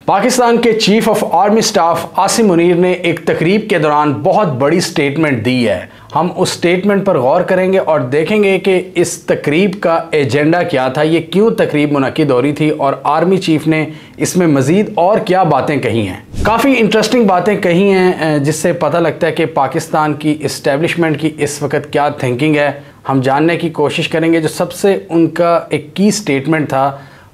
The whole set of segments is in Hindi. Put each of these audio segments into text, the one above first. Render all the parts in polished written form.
पाकिस्तान के chief of army staff Asim Munir ने एक तकरीब के दौरान बहुत बड़ी स्टेटमेंट दी है। हम उस स्टेटमेंट पर गौर करेंगे और देखेंगे कि इस तकरीब का एजेंडा क्या था, ये क्यों तकरीब मुनक्किद हो रही थी और आर्मी चीफ ने इसमें मज़ीद और क्या बातें कही हैं। काफ़ी इंटरेस्टिंग बातें कही हैं जिससे पता लगता है कि पाकिस्तान की इस्टेब्लिशमेंट की इस वक्त क्या थिंकिंग है। हम जानने की कोशिश करेंगे। जो सबसे उनका एक की स्टेटमेंट था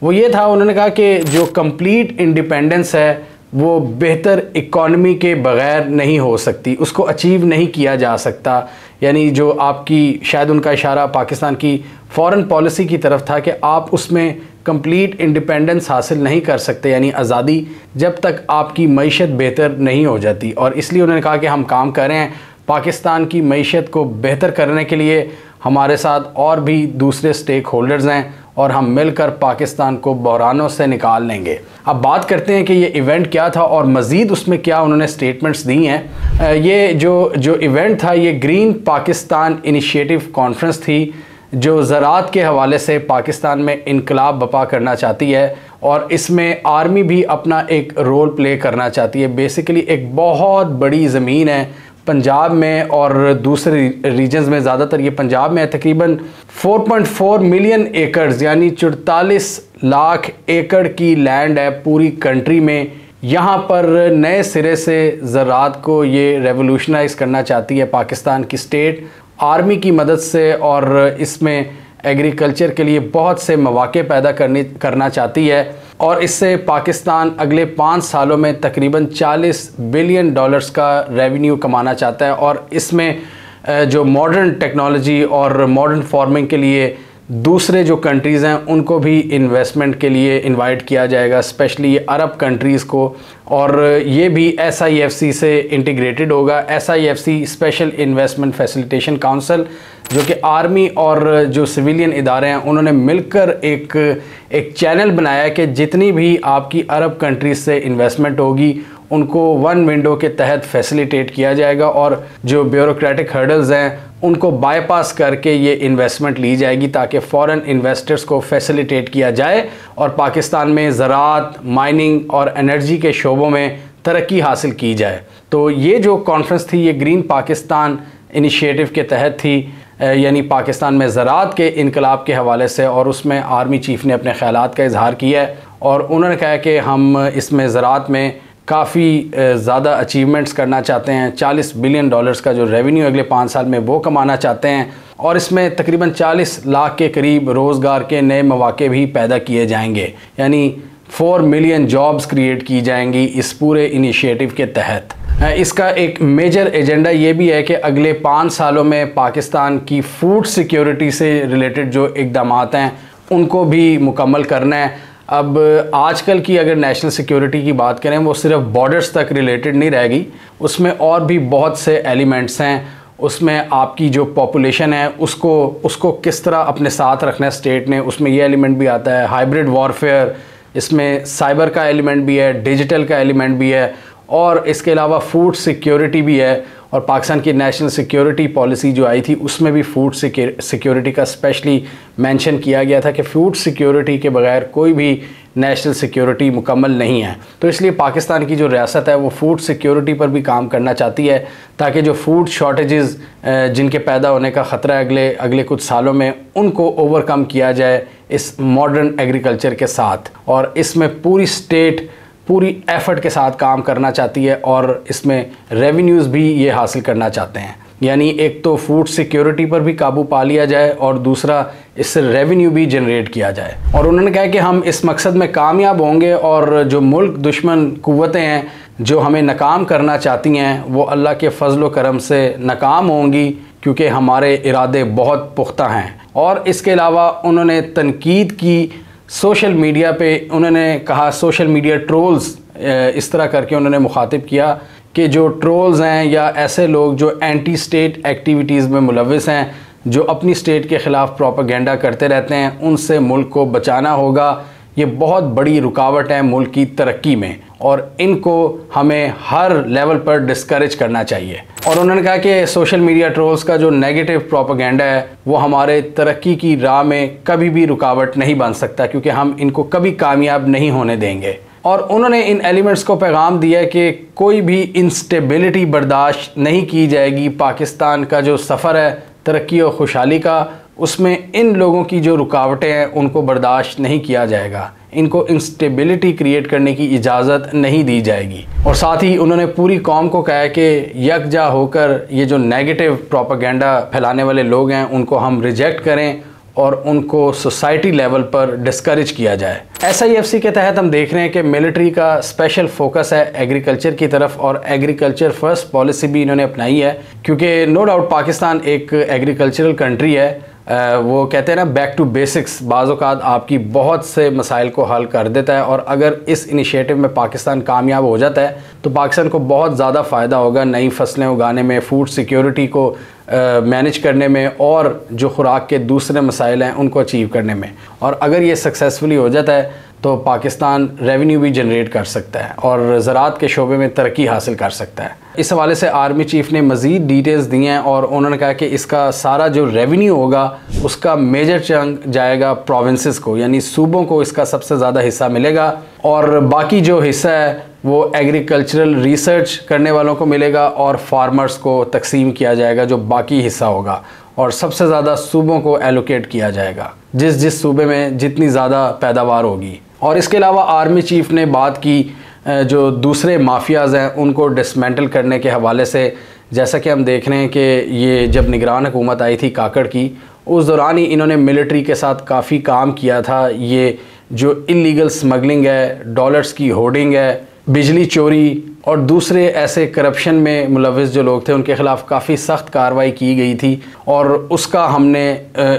वो ये था, उन्होंने कहा कि जो कंप्लीट इंडिपेंडेंस है वो बेहतर इकॉनमी के बग़ैर नहीं हो सकती, उसको अचीव नहीं किया जा सकता। यानी जो आपकी शायद उनका इशारा पाकिस्तान की फॉरेन पॉलिसी की तरफ था कि आप उसमें कंप्लीट इंडिपेंडेंस हासिल नहीं कर सकते, यानी आज़ादी, जब तक आपकी मईशत बेहतर नहीं हो जाती। और इसलिए उन्होंने कहा कि हम काम कर रहे हैं पाकिस्तान की मईशत को बेहतर करने के लिए। हमारे साथ और भी दूसरे स्टेक होल्डर्स हैं और हम मिलकर पाकिस्तान को बहरानों से निकाल लेंगे। अब बात करते हैं कि ये इवेंट क्या था और मज़ीद उसमें क्या उन्होंने स्टेटमेंट्स दी हैं। ये जो इवेंट था ये ग्रीन पाकिस्तान इनिशिएटिव कॉन्फ्रेंस थी, जो ज़राअत के हवाले से पाकिस्तान में इनकलाब बपा करना चाहती है और इसमें आर्मी भी अपना एक रोल प्ले करना चाहती है। बेसिकली एक बहुत बड़ी ज़मीन है पंजाब में और दूसरे रीजन्स में, ज़्यादातर ये पंजाब में है। तकरीबन 4.4 मिलियन एकड़ यानी 44 लाख एकड़ की लैंड है पूरी कंट्री में। यहाँ पर नए सिरे से ज़राअत को ये रेवोल्यूशनाइज करना चाहती है पाकिस्तान की स्टेट आर्मी की मदद से, और इसमें एग्रीकल्चर के लिए बहुत से मौके पैदा करना चाहती है। और इससे पाकिस्तान अगले 5 सालों में तकरीबन $40 बिलियन का रेवेन्यू कमाना चाहता है। और इसमें जो मॉडर्न टेक्नोलॉजी और मॉडर्न फार्मिंग के लिए दूसरे जो कंट्रीज़ हैं उनको भी इन्वेस्टमेंट के लिए इनवाइट किया जाएगा, स्पेशली अरब कंट्रीज़ को। और ये भी SIFC से इंटीग्रेटेड होगा। SIFC special investment facilitation council, जो कि आर्मी और जो सिविलियन इदारे हैं उन्होंने मिलकर एक चैनल बनाया है कि जितनी भी आपकी अरब कंट्रीज़ से इन्वेस्टमेंट होगी उनको वन विंडो के तहत फैसिलिटेट किया जाएगा और जो ब्यूरोक्रेटिक हर्डल्स हैं उनको बाईपास करके ये इन्वेस्टमेंट ली जाएगी ताकि फ़ॉरेन इन्वेस्टर्स को फैसिलिटेट किया जाए और पाकिस्तान में ज़राअत, माइनिंग और एनर्जी के शोबों में तरक्की हासिल की जाए। तो ये जो कॉन्फ्रेंस थी ये ग्रीन पाकिस्तान इनिशिएटिव के तहत थी, यानी पाकिस्तान में ज़राअत के इनकलाब के हवाले से, और उसमें आर्मी चीफ़ ने अपने ख़यालात का इजहार किया है और उन्होंने कहा कि हम इसमें ज़राअत में काफ़ी ज़्यादा अचीवमेंट्स करना चाहते हैं। $40 बिलियन का जो रेवेन्यू अगले 5 साल में वो कमाना चाहते हैं और इसमें तकरीबन 40 लाख के करीब रोज़गार के नए मौके भी पैदा किए जाएंगे, यानी 4 मिलियन जॉब्स क्रिएट की जाएंगी इस पूरे इनिशिएटिव के तहत। इसका एक मेजर एजेंडा ये भी है कि अगले 5 सालों में पाकिस्तान की फूड सिक्योरिटी से रिलेटेड जो इक़दामात हैं उनको भी मुकम्मल करना है। अब आजकल की अगर नेशनल सिक्योरिटी की बात करें वो सिर्फ बॉर्डर्स तक रिलेटेड नहीं रहेगी, उसमें और भी बहुत से एलिमेंट्स हैं। उसमें आपकी जो पॉपुलेशन है उसको किस तरह अपने साथ रखना है स्टेट ने, उसमें ये एलिमेंट भी आता है। हाइब्रिड वॉरफेयर, इसमें साइबर का एलिमेंट भी है, डिजिटल का एलिमेंट भी है और इसके अलावा फूड सिक्योरिटी भी है। और पाकिस्तान की नेशनल सिक्योरिटी पॉलिसी जो आई थी उसमें भी फूड सिक्योरिटी का स्पेशली मेंशन किया गया था कि फूड सिक्योरिटी के बगैर कोई भी नेशनल सिक्योरिटी मुकम्मल नहीं है। तो इसलिए पाकिस्तान की जो रियासत है वो फूड सिक्योरिटी पर भी काम करना चाहती है ताकि जो फूड शॉर्टेजेस जिनके पैदा होने का ख़तरा है अगले कुछ सालों में, उनको ओवरकम किया जाए इस मॉडर्न एग्रीकल्चर के साथ। और इसमें पूरी स्टेट पूरी एफर्ट के साथ काम करना चाहती है और इसमें रेवेन्यूज़ भी ये हासिल करना चाहते हैं। यानी एक तो फूड सिक्योरिटी पर भी काबू पा लिया जाए और दूसरा इससे रेवेन्यू भी जनरेट किया जाए। और उन्होंने कहा कि हम इस मकसद में कामयाब होंगे और जो मुल्क दुश्मन कुव्वतें हैं जो हमें नाकाम करना चाहती हैं वो अल्लाह के फजल व करम से नाकाम होंगी, क्योंकि हमारे इरादे बहुत पुख्ता हैं। और इसके अलावा उन्होंने तनकीद की सोशल मीडिया पे, उन्होंने कहा सोशल मीडिया ट्रोल्स, इस तरह करके उन्होंने मुखातिब किया कि जो ट्रोल्स हैं या ऐसे लोग जो एंटी स्टेट एक्टिविटीज़ में मुलविस हैं, जो अपनी स्टेट के ख़िलाफ़ प्रोपेगेंडा करते रहते हैं, उनसे मुल्क को बचाना होगा। ये बहुत बड़ी रुकावट है मुल्क की तरक्की में और इनको हमें हर लेवल पर डिस्करेज करना चाहिए। और उन्होंने कहा कि सोशल मीडिया ट्रोल्स का जो नेगेटिव प्रोपेगेंडा है वो हमारे तरक्की की राह में कभी भी रुकावट नहीं बन सकता, क्योंकि हम इनको कभी कामयाब नहीं होने देंगे। और उन्होंने इन एलिमेंट्स को पैगाम दिया है कि कोई भी इंस्टेबिलिटी बर्दाश्त नहीं की जाएगी। पाकिस्तान का जो सफ़र है तरक्की और खुशहाली का, उसमें इन लोगों की जो रुकावटें हैं उनको बर्दाश्त नहीं किया जाएगा। इनको इंस्टेबिलिटी क्रिएट करने की इजाज़त नहीं दी जाएगी। और साथ ही उन्होंने पूरी कौम को कहा है कि यकजा होकर ये जो नेगेटिव प्रोपेगेंडा फैलाने वाले लोग हैं उनको हम रिजेक्ट करें और उनको सोसाइटी लेवल पर डिस्करेज किया जाए। SIFC के तहत हम देख रहे हैं कि मिलिट्री का स्पेशल फोकस है एग्रीकल्चर की तरफ और एग्रीकल्चर फर्स्ट पॉलिसी भी इन्होंने अपनाई है, क्योंकि नो डाउट पाकिस्तान एक एग्रीकल्चरल कंट्री है। वो कहते हैं ना, बैक टू बेसिक्स बाज़ औक़ात आपकी बहुत से मसाइल को हल कर देता है। और अगर इस इनिशिएटिव में पाकिस्तान कामयाब हो जाता है तो पाकिस्तान को बहुत ज़्यादा फ़ायदा होगा नई फसलें उगाने में, फूड सिक्योरिटी को मैनेज करने में और जो खुराक के दूसरे मसाइल हैं उनको अचीव करने में। और अगर ये सक्सेसफुली हो जाता है तो पाकिस्तान रेवेन्यू भी जनरेट कर सकता है और ज़राअत के शोबे में तरक्की हासिल कर सकता है। इस हवाले से आर्मी चीफ़ ने मज़ीद डिटेल्स दी हैं और उन्होंने कहा कि इसका सारा जो रेवेन्यू होगा उसका मेजर चंक जाएगा प्रोविंसेस को, यानी सूबों को इसका सबसे ज़्यादा हिस्सा मिलेगा और बाकी जो हिस्सा है वो एग्रीकल्चरल रिसर्च करने वालों को मिलेगा और फार्मर्स को तकसीम किया जाएगा जो बाकी हिस्सा होगा। और सबसे ज़्यादा सूबों को एलोकेट किया जाएगा जिस सूबे में जितनी ज़्यादा पैदावार होगी। और इसके अलावा आर्मी चीफ़ ने बात की जो दूसरे माफियाज़ हैं उनको डिसमेंटल करने के हवाले से। जैसा कि हम देख रहे हैं कि ये जब निगरान हुकूमत आई थी काकड़ की, उस दौरान ही इन्होंने मिलिट्री के साथ काफ़ी काम किया था। ये जो इलीगल स्मगलिंग है, डॉलर्स की होर्डिंग है, बिजली चोरी और दूसरे ऐसे करप्शन में मुलविस जो लोग थे उनके ख़िलाफ़ काफ़ी सख्त कार्रवाई की गई थी। और उसका हमने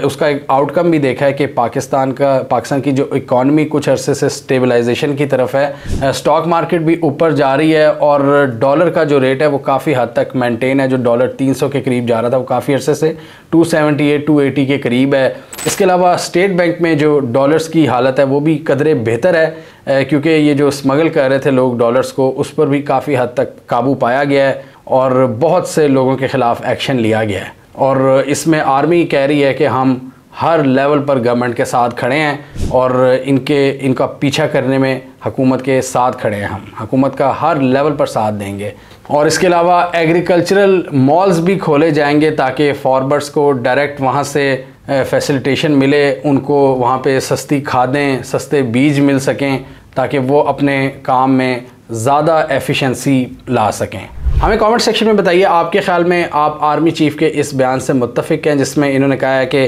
उसका एक आउटकम भी देखा है कि पाकिस्तान की जो इकॉनमी कुछ अरसे से स्टेबलाइजेशन की तरफ है। स्टॉक मार्केट भी ऊपर जा रही है और डॉलर का जो रेट है वो काफ़ी हद तक मेंटेन है। जो डॉलर 300 के करीब जा रहा था वो काफ़ी अरसे से 278 280 के करीब है। इसके अलावा स्टेट बैंक में जो डॉलर्स की हालत है वो भी कदरे बेहतर है, क्योंकि ये जो स्मगल कर रहे थे लोग डॉलर्स को, उस पर भी काफ़ी हद तक काबू पाया गया है और बहुत से लोगों के ख़िलाफ़ एक्शन लिया गया है। और इसमें आर्मी कह रही है कि हम हर लेवल पर गवर्नमेंट के साथ खड़े हैं और इनका पीछा करने में हुकूमत के साथ खड़े हैं। हम हुकूमत का हर लेवल पर साथ देंगे। और इसके अलावा एग्रीकल्चरल मॉल्स भी खोले जाएंगे ताकि फार्मर्स को डायरेक्ट वहाँ से फैसिलिटेशन मिले, उनको वहाँ पे सस्ती खादें, सस्ते बीज मिल सकें ताकि वो अपने काम में ज़्यादा एफिशिएंसी ला सकें। हमें कमेंट सेक्शन में बताइए आपके ख्याल में आप आर्मी चीफ़ के इस बयान से मुत्तफ़िक हैं जिसमें इन्होंने कहा है कि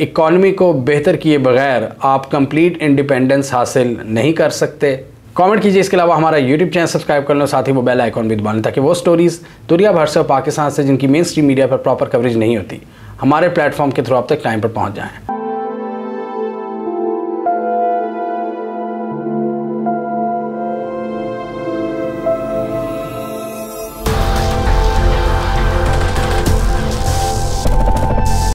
इकॉनमी को बेहतर किए बगैर आप कंप्लीट इंडिपेंडेंस हासिल नहीं कर सकते। कमेंट कीजिए। इसके अलावा हमारा यूट्यूब चैनल सब्सक्राइब कर लो, साथ ही वो बेल आइकॉन भी दबा लें ताकि वो स्टोरीज़ दुनिया भर से और पाकिस्तान से जिनकी मेन स्ट्रीम मीडिया पर प्रॉपर कवरेज नहीं होती हमारे प्लेटफॉर्म के थ्रू आप तक टाइम पर पहुँच जाएँ।